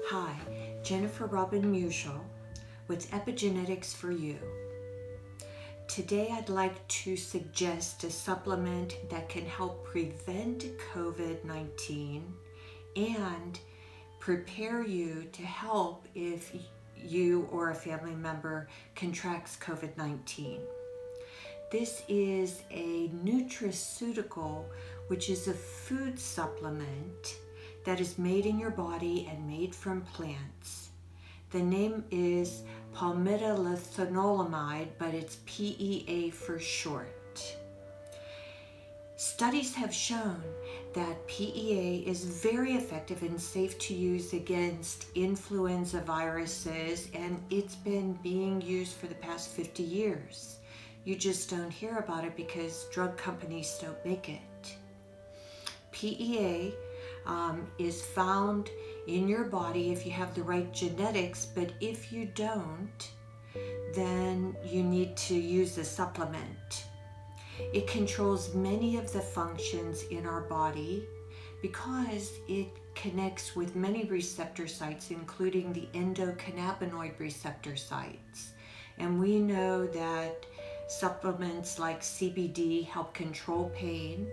Hi, Jennifer Robin Musial with Epigenetics for You. Today I'd like to suggest a supplement that can help prevent COVID-19 and prepare you to help if you or a family member contracts COVID-19. This is a nutraceutical, which is a food supplement that is made in your body and made from plants. The name is palmitolithanolamide, but it's PEA for short. Studies have shown that PEA is very effective and safe to use against influenza viruses, and it's been being used for the past 50 years. You just don't hear about it because drug companies don't make it. PEA is found in your body if you have the right genetics, but if you don't, then you need to use a supplement. It controls many of the functions in our body because it connects with many receptor sites, including the endocannabinoid receptor sites. And we know that supplements like CBD help control pain.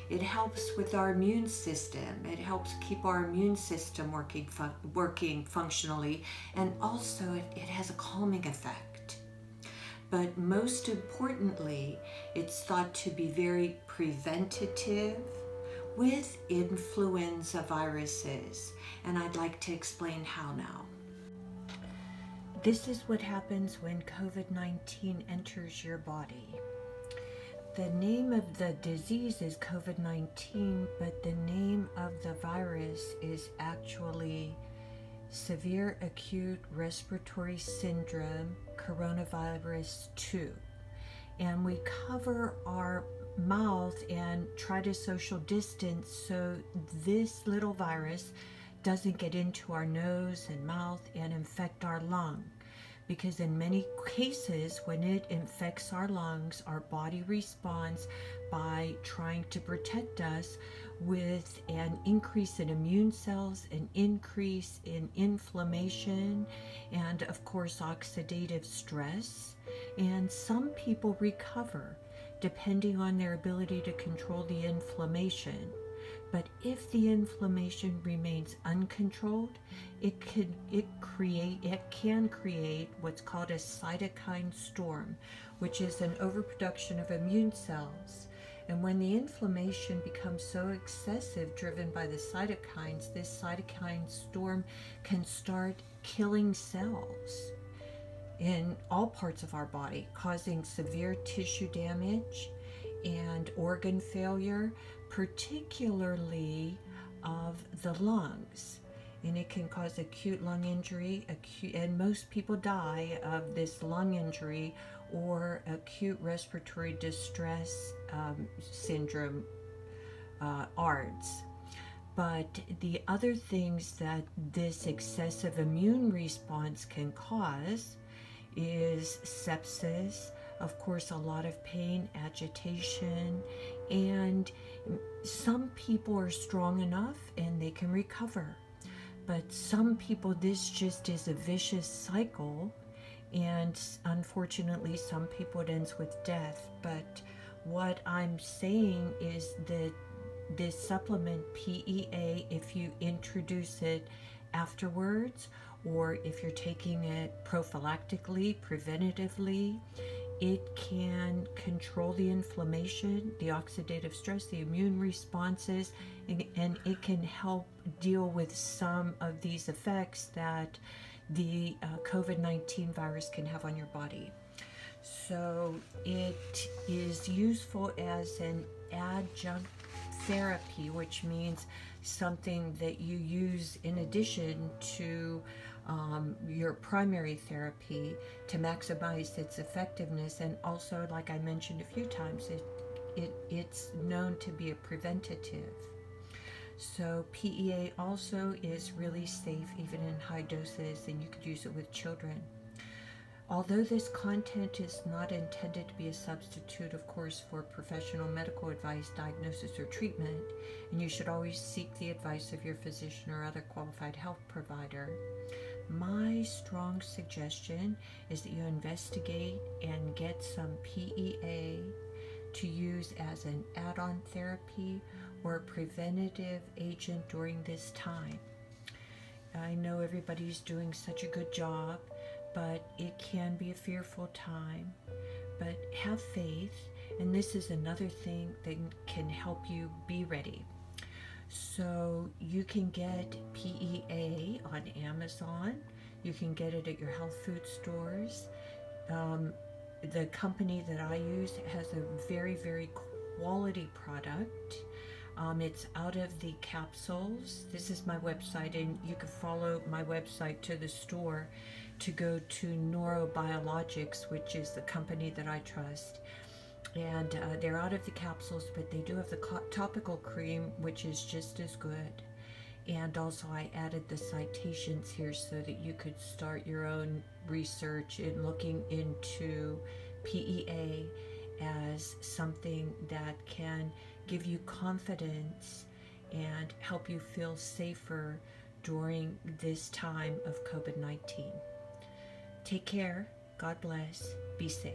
It helps with our immune system. It helps keep our immune system working functionally, and also it has a calming effect. But most importantly, it's thought to be very preventative with influenza viruses, and I'd like to explain how now. This is what happens when COVID-19 enters your body. The name of the disease is COVID-19, but the name of the virus is actually Severe Acute Respiratory Syndrome Coronavirus 2. And we cover our mouth and try to social distance so this little virus doesn't get into our nose and mouth and infect our lung. Because in many cases, when it infects our lungs, our body responds by trying to protect us with an increase in immune cells, an increase in inflammation, and of course oxidative stress. And some people recover depending on their ability to control the inflammation. But if the inflammation remains uncontrolled, it can create what's called a cytokine storm, which is an overproduction of immune cells. And when the inflammation becomes so excessive, driven by the cytokines, this cytokine storm can start killing cells in all parts of our body, causing severe tissue damage and organ failure, particularly of the lungs. And it can cause acute lung injury, and most people die of this lung injury or acute respiratory distress syndrome, ARDS. But the other things that this excessive immune response can cause is sepsis, of course, a lot of pain, agitation, and some people are strong enough and they can recover. But some people, this just is a vicious cycle, and unfortunately, some people it ends with death. But what I'm saying is that this supplement PEA, if you introduce it afterwards, or if you're taking it prophylactically, preventatively, it can control the inflammation, the oxidative stress, the immune responses, and it can help deal with some of these effects that the COVID-19 virus can have on your body. So it is useful as an adjunct therapy, which means something that you use in addition to your primary therapy to maximize its effectiveness. And also, like I mentioned a few times, it's known to be a preventative. So PEA also is really safe even in high doses, and you could use it with children. Although this content is not intended to be a substitute, of course, for professional medical advice, diagnosis, or treatment, and you should always seek the advice of your physician or other qualified health provider, my strong suggestion is that you investigate and get some PEA to use as an add-on therapy or a preventative agent during this time. I know everybody's doing such a good job, but it can be a fearful time. But have faith, and this is another thing that can help you be ready. So you can get PEA on Amazon. You can get it at your health food stores. The company that I use has a very, very quality product. It's out of the capsules. This is my website, and you can follow my website to the store to go to Neurobiologics, which is the company that I trust. And they're out of the capsules, but they do have the topical cream, which is just as good. And also I added the citations here so that you could start your own research in looking into PEA as something that can give you confidence and help you feel safer during this time of COVID-19. Take care. God bless. Be safe.